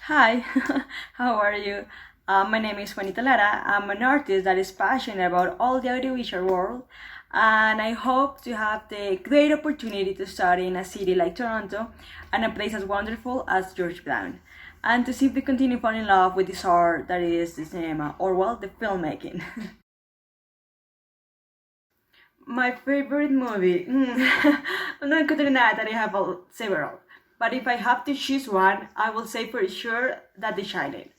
Hi, how are you? My name is Juanita Lara. I'm an artist that is passionate about all the audiovisual world, and I hope to have the great opportunity to study in a city like Toronto and a place as wonderful as Georgetown, and to simply continue falling in love with this art that is the cinema, or well, the filmmaking. My favorite movie? I'm not going to deny that I have several, but if I have to choose one, I will say for sure that The Shining.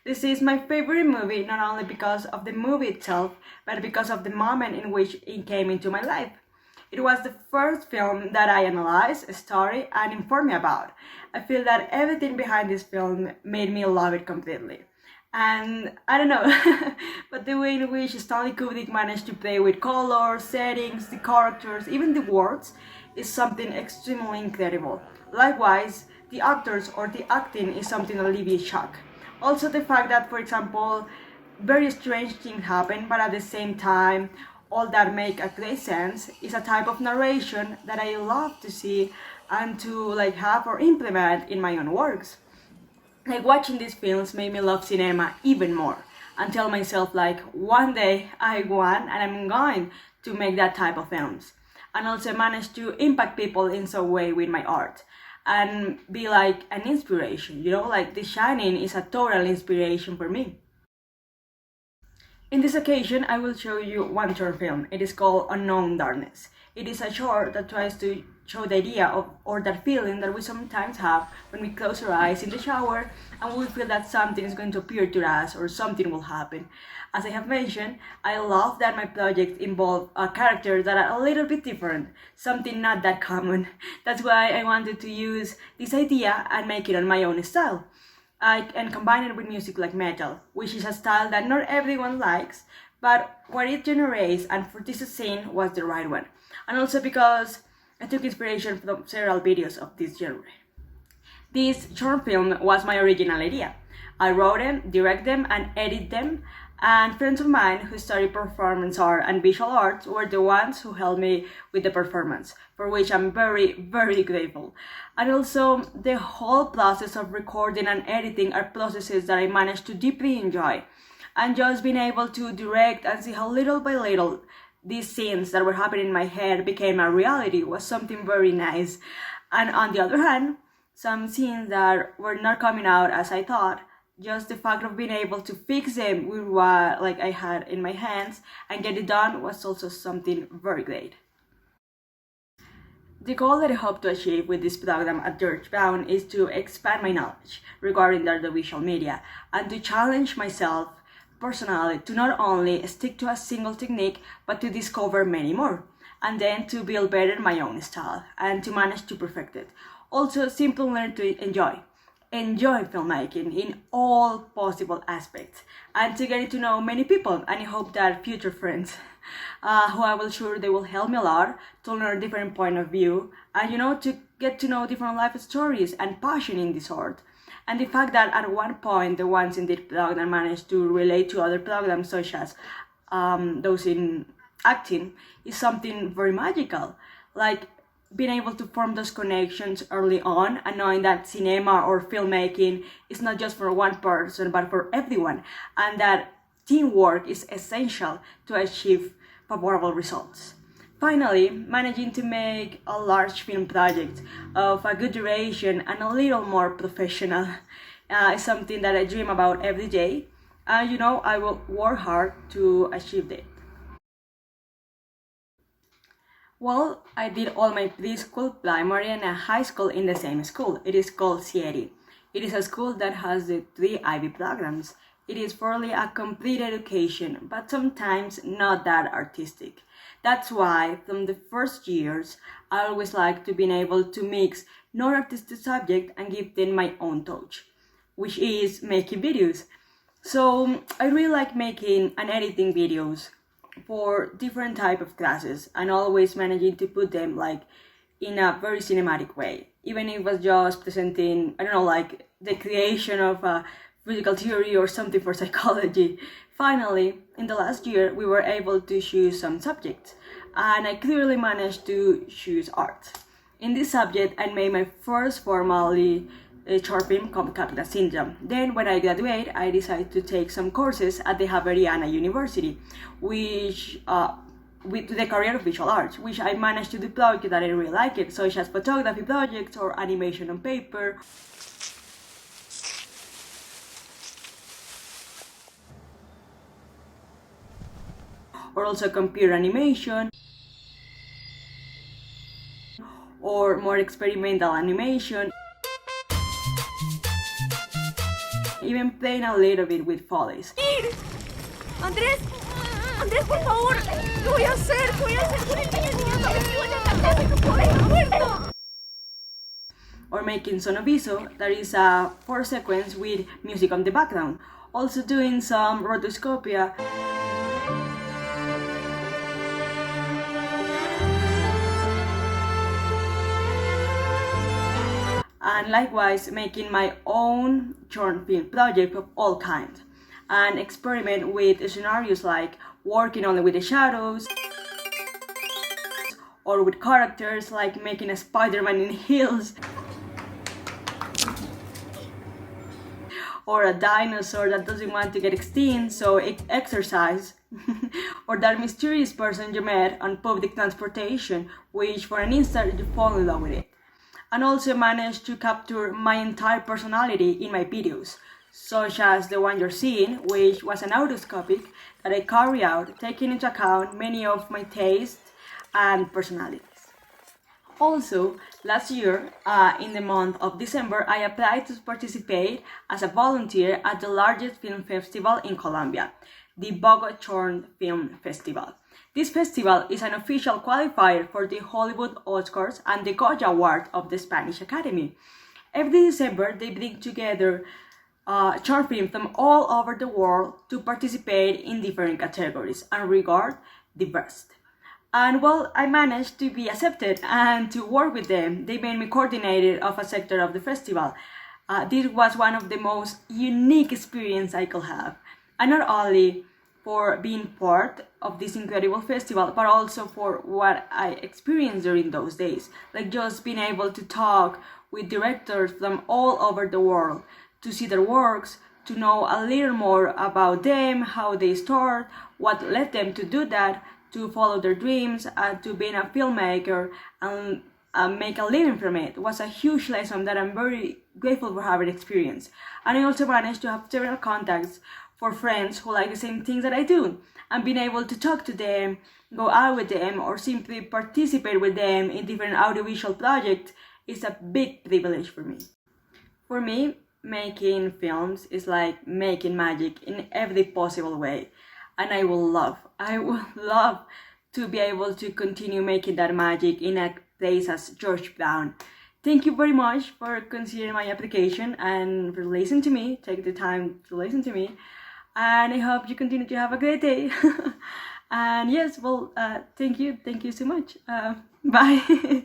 This is my favorite movie not only because of the movie itself, but because of the moment in which it came into my life. It was the first film that I analyzed, studied, and informed me about. I feel that everything behind this film made me love it completely. And I don't know, but the way in which Stanley Kubrick managed to play with colors, settings, the characters, even the words, is something extremely incredible. Likewise, the actors or the acting is something that leaves you shocked. Also, the fact that, for example, very strange things happen, but at the same time, all that make a great sense is a type of narration that I love to see and to have or implement in my own works. Watching these films made me love cinema even more and tell myself one day I want and I'm going to make that type of films, and also manage to impact people in some way with my art and be like an inspiration, The Shining is a total inspiration for me. In this occasion, I will show you one short film. It is called Unknown Darkness. It is a short that tries to show the idea of, or that feeling that we sometimes have when we close our eyes in the shower and we feel that something is going to appear to us or something will happen. As I have mentioned, I love that my projects involve characters that are a little bit different, something not that common. That's why I wanted to use this idea and make it on my own style. And combine it with music like metal, which is a style that not everyone likes, but what it generates and for this scene was the right one. And also because I took inspiration from several videos of this genre. This short film was my original idea. I wrote them, direct them, and edit them, and friends of mine who study performance art and visual arts were the ones who helped me with the performance, for which I'm very, very grateful. And also, the whole process of recording and editing are processes that I managed to deeply enjoy. And just being able to direct and see how little by little these scenes that were happening in my head became a reality was something very nice. And on the other hand, some scenes that were not coming out as I thought, just the fact of being able to fix them with what I had in my hands and get it done was also something very great. The goal that I hope to achieve with this program at Georgetown is to expand my knowledge regarding the audiovisual media and to challenge myself personally to not only stick to a single technique but to discover many more, and then to build better my own style and to manage to perfect it. Also, simply learn to enjoy filmmaking in all possible aspects and to get to know many people, and I hope that future friends who I will sure they will help me a lot to learn different point of view and to get to know different life stories and passion in this art. And the fact that at one point the ones in this program managed to relate to other programs such as those in acting is something very magical. Being able to form those connections early on and knowing that cinema or filmmaking is not just for one person but for everyone, and that teamwork is essential to achieve favorable results. Finally, managing to make a large film project of a good duration and a little more professional is something that I dream about every day, and I will work hard to achieve it. Well, I did all my preschool, primary, and high school in the same school. It is called CIERI. It is a school that has the three IB programs. It is fairly a complete education, but sometimes not that artistic. That's why, from the first years, I always like to be able to mix non-artistic subject and give them my own touch, which is making videos. So I really like making and editing videos for different type of classes and always managing to put them in a very cinematic way, even if it was just presenting, I don't know, the creation of a physical theory or something for psychology. Finally, in the last year we were able to choose some subjects and I clearly managed to choose art. In this subject I made my first formally short film called Capita Syndrome. Then when I graduate, I decided to take some courses at the Javeriana University, which with the career of visual arts, which I managed to do projects that I really like it, such as photography projects or animation on paper. Or also computer animation, or more experimental animation, even playing a little bit with follies. Andrés, Andrés, por favor, ¿qué voy a hacer? ¿Qué voy a hacer con esta niña? A ver si voy a cantar, no puedo acuerdo. Or making sonoviso, that is a 4 sequence with music on the background. Also doing some rotoscopia. And likewise making my own short film project of all kinds, and experiment with scenarios like working only with the shadows, or with characters like making a Spider-Man in heels, or a dinosaur that doesn't want to get extinct, so exercise, or that mysterious person you met on public transportation, which for an instant you fall in love with it. And also managed to capture my entire personality in my videos, such as the one you're seeing, which was an autoscopic that I carry out, taking into account many of my tastes and personalities. Also, last year, in the month of December, I applied to participate as a volunteer at the largest film festival in Colombia, the Bogotá Film Festival. This festival is an official qualifier for the Hollywood Oscars and the Goya Award of the Spanish Academy. Every December, they bring together short films from all over the world to participate in different categories and regard the best. And well, I managed to be accepted and to work with them. They made me coordinator of a sector of the festival. This was one of the most unique experiences I could have. And not only for being part of this incredible festival, but also for what I experienced during those days. Like just being able to talk with directors from all over the world, to see their works, to know a little more about them, how they start, what led them to do that, to follow their dreams, to being a filmmaker and make a living from it was a huge lesson that I'm very grateful for having experienced. And I also managed to have several contacts for friends who like the same things that I do, and being able to talk to them, go out with them, or simply participate with them in different audiovisual projects is a big privilege for me. For me, making films is like making magic in every possible way, and I would love to be able to continue making that magic in a place as Georgetown. Thank you very much for considering my application and for listening to me. Take the time to listen to me. And I hope you continue to have a great day. And yes, well, thank you so much. Bye.